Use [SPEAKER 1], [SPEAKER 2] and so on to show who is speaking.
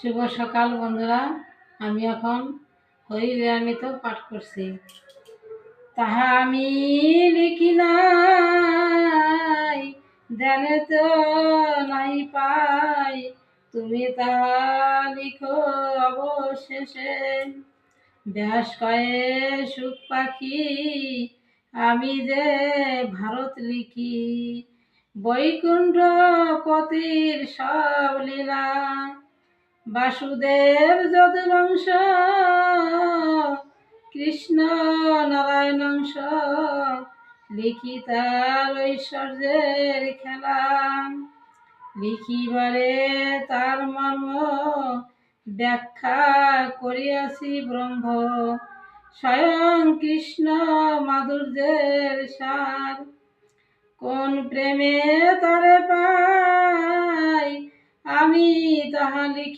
[SPEAKER 1] শুভ সকাল বন্ধুরা। আমি এখন হরিনামিত পাঠ করছি। তাহা আমি লিখি নাই, ধ্যানে তো নাই পাই, তুমি তাহা লিখো অবশেষে। ব্যাস কয়ে সুখ পাখি, আমি যে ভারত লিখি, বৈকুণ্ঠ পতির সব লীলা। বাসুদেব যদুবংশ, কৃষ্ণ নারায়ণাংশ, লিখি তার ঐশ্বর্যের খেলা। লিখিবারে তার মর্ম ব্যাখ্যা করিয়াছি ব্রহ্ম, স্বয়ং কৃষ্ণ মাধুর্যের সার। কোন প্রেমে তারে পাই, আমি তাহা লিখি।